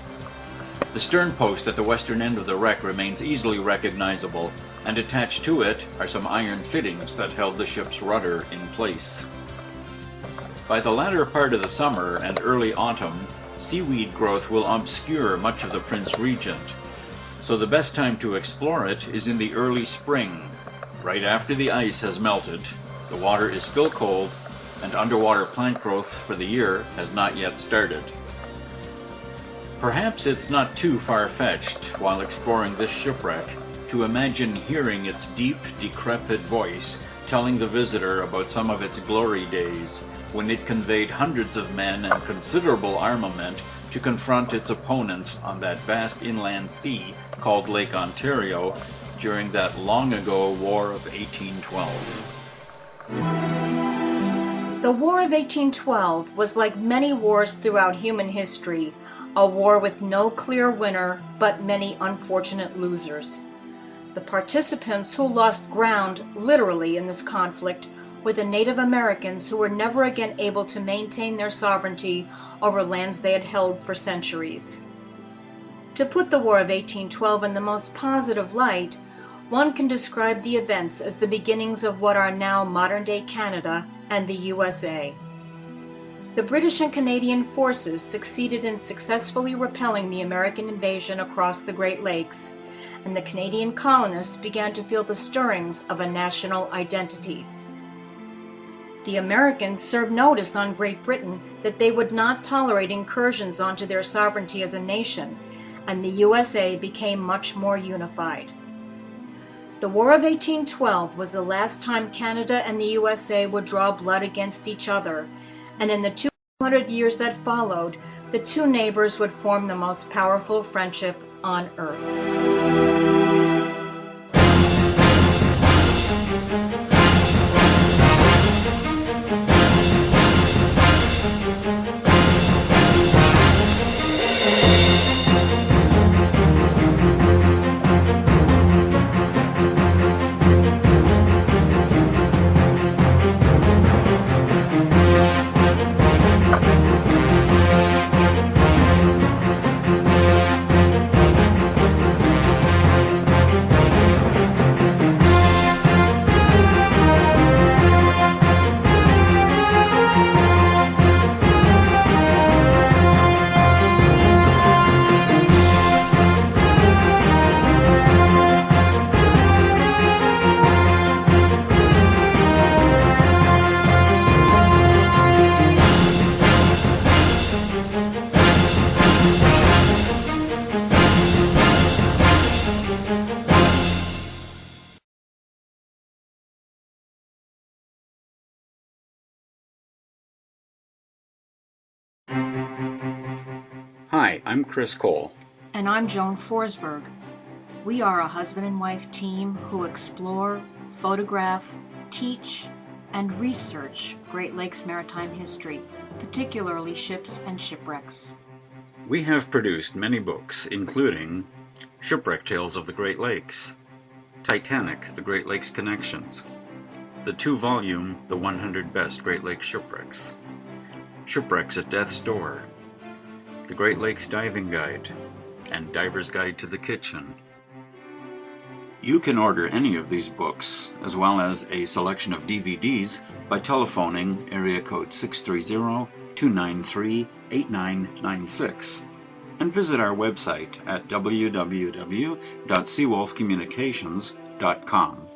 The stern post at the western end of the wreck remains easily recognizable, and attached to it are some iron fittings that held the ship's rudder in place. By the latter part of the summer and early autumn, seaweed growth will obscure much of the Prince Regent, so the best time to explore it is in the early spring, right after the ice has melted, the water is still cold, and underwater plant growth for the year has not yet started. Perhaps it's not too far-fetched, while exploring this shipwreck, to imagine hearing its deep, decrepit voice telling the visitor about some of its glory days, when it conveyed hundreds of men and considerable armament to confront its opponents on that vast inland sea called Lake Ontario during that long-ago War of 1812. The War of 1812 was like many wars throughout human history, a war with no clear winner, but many unfortunate losers. The participants who lost ground literally in this conflict were the Native Americans, who were never again able to maintain their sovereignty over lands they had held for centuries. To put the War of 1812 in the most positive light, one can describe the events as the beginnings of what are now modern-day Canada and the USA. The British and Canadian forces succeeded in successfully repelling the American invasion across the Great Lakes, and the Canadian colonists began to feel the stirrings of a national identity. The Americans served notice on Great Britain that they would not tolerate incursions onto their sovereignty as a nation, and the USA became much more unified. The War of 1812 was the last time Canada and the USA would draw blood against each other, and in the 200 years that followed, the two neighbors would form the most powerful friendship on earth. Hi, I'm Chris Cole. And I'm Joan Forsberg. We are a husband and wife team who explore, photograph, teach, and research Great Lakes maritime history, particularly ships and shipwrecks. We have produced many books, including Shipwreck Tales of the Great Lakes, Titanic, The Great Lakes Connections, the 2-volume The 100 Best Great Lakes Shipwrecks, Shipwrecks at Death's Door, The Great Lakes Diving Guide, and Diver's Guide to the Kitchen. You can order any of these books, as well as a selection of DVDs, by telephoning area code 630-293-8996, and visit our website at www.seawolfcommunications.com.